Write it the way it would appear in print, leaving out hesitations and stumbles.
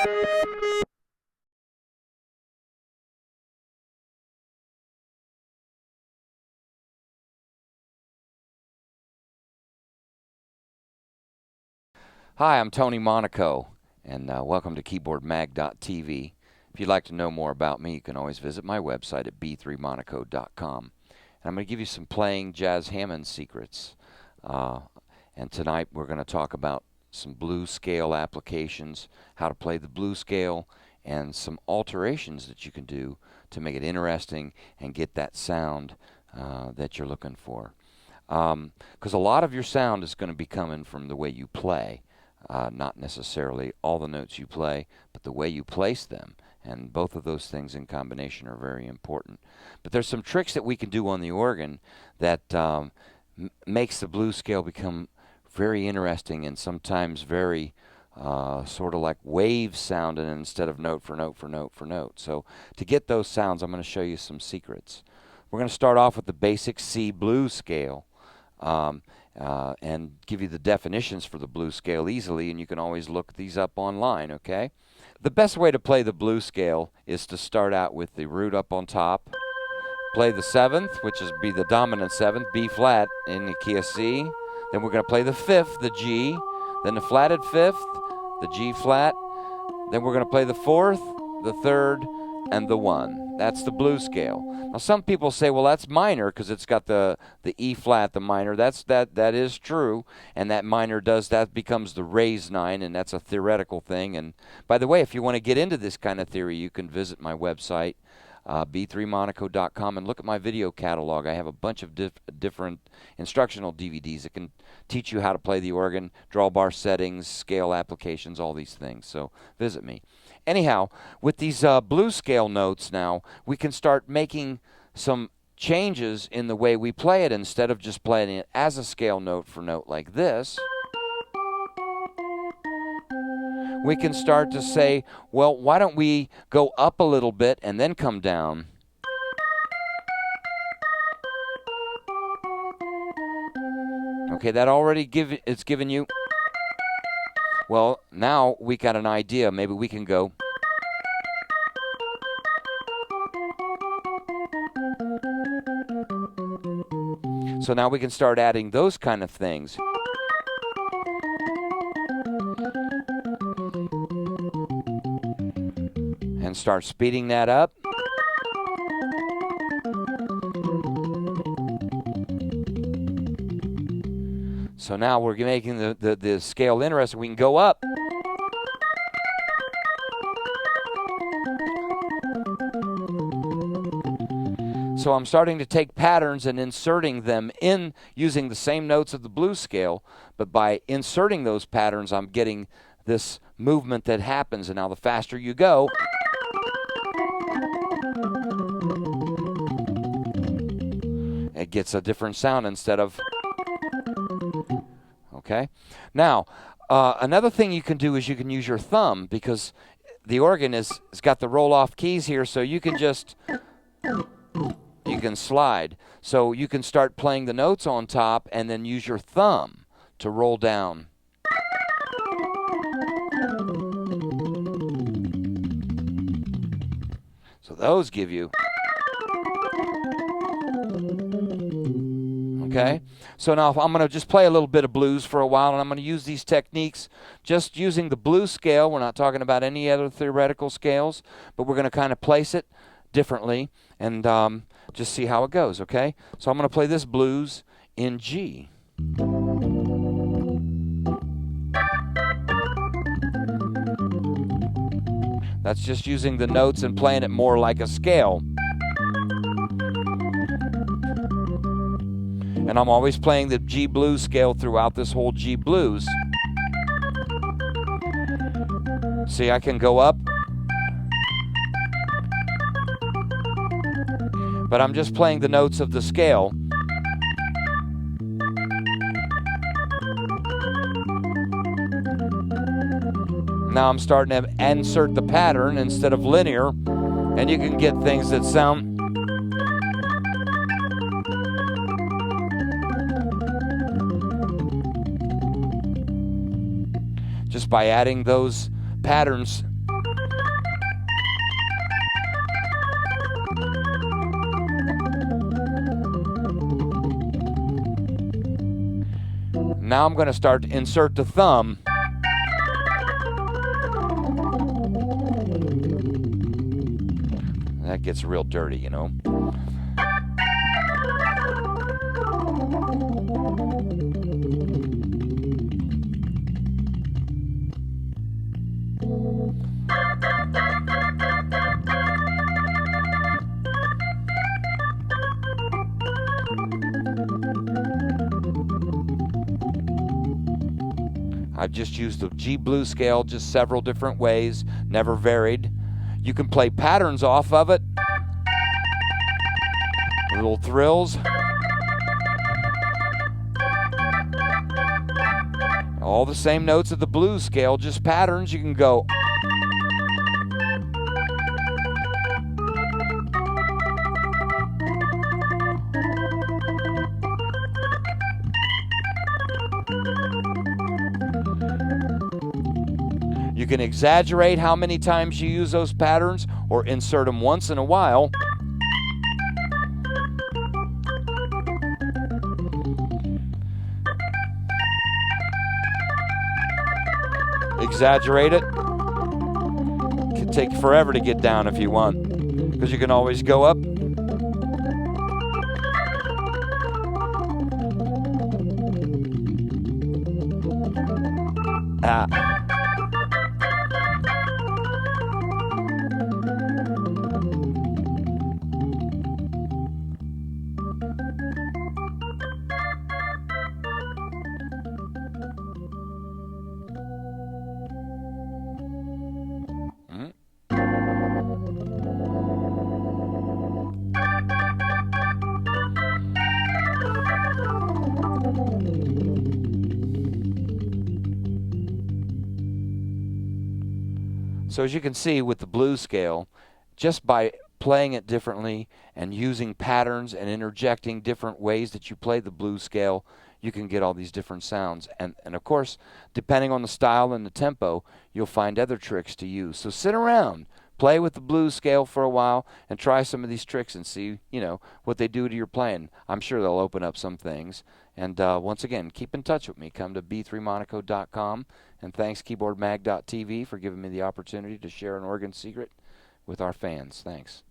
Hi, I'm Tony Monaco, and welcome to KeyboardMag.tv. If you'd like to know more about me, you can always visit my website at b3monaco.com. And I'm going to give you some playing jazz Hammond secrets. And tonight we're going to talk about some blues scale applications, how to play the blues scale, and some alterations that you can do to make it interesting and get that sound that you're looking for. Because a lot of your sound is going to be coming from the way you play. Not necessarily all the notes you play, but the way you place them. And both of those things in combination are very important. But there's some tricks that we can do on the organ that makes the blues scale become very interesting and sometimes very sort of like wave sounding instead of note for note for note for note. So to get those sounds, I'm going to show you some secrets. We're going to start off with the basic C blues scale. And give you the definitions for the blues scale easily, and you can always look these up online, okay? The best way to play the blues scale is to start out with the root up on top, play the 7th, which is be the dominant 7th, B flat in the key of C. Then we're going to play the 5th, the G, then the flatted 5th, the G flat. Then we're going to play the 4th, the 3rd, and the 1. That's the blues scale. Now some people say, well, that's minor because it's got the E flat, the minor. That is true, and that minor that becomes the raised 9, and that's a theoretical thing. And by the way, if you want to get into this kind of theory, you can visit my website, b3monaco.com, and look at my video catalog. I have a bunch of different instructional DVDs that can teach you how to play the organ, drawbar settings, scale applications, all these things. So visit me. Anyhow, with these blues scale notes now, we can start making some changes in the way we play it. Instead of just playing it as a scale note for note like this, we can start to say, well, why don't we go up a little bit and then come down? Okay, that already it's given you. Well, now we got an idea. Maybe we can go. So now we can start adding those kind of things. And start speeding that up. So now we're making the scale interesting. We can go up. So I'm starting to take patterns and inserting them in using the same notes of the blues scale, but by inserting those patterns, I'm getting this movement that happens. And now the faster you go, it gets a different sound instead of. Okay. Now, another thing you can do is you can use your thumb, because the organ has got the roll-off keys here, so you can just, you can slide. So you can start playing the notes on top and then use your thumb to roll down. So those give you. Okay, so now I'm going to just play a little bit of blues for a while, and I'm going to use these techniques just using the blues scale. We're not talking about any other theoretical scales, but we're going to kind of place it differently and just see how it goes, okay? So I'm going to play this blues in G. That's just using the notes and playing it more like a scale. And I'm always playing the G blues scale throughout this whole G blues. See, I can go up, but I'm just playing the notes of the scale. Now I'm starting to insert the pattern instead of linear, and you can get things that sound. Just by adding those patterns Now I'm going to start to insert the thumb. That gets real dirty, you know. I've just used the G blues scale just several different ways, never varied. You can play patterns off of it, little thrills. All the same notes of the blues scale, just patterns. You can go. You can exaggerate how many times you use those patterns or insert them once in a while. Exaggerate it. It can take forever to get down if you want, because you can always go up. So as you can see with the blues scale, just by playing it differently and using patterns and interjecting different ways that you play the blues scale, you can get all these different sounds. And of course, depending on the style and the tempo, you'll find other tricks to use. So sit around, play with the blues scale for a while, and try some of these tricks and see, you know, what they do to your playing. I'm sure they'll open up some things. And once again, keep in touch with me. Come to b3monaco.com. And thanks keyboardmag.tv for giving me the opportunity to share an organ secret with our fans. Thanks.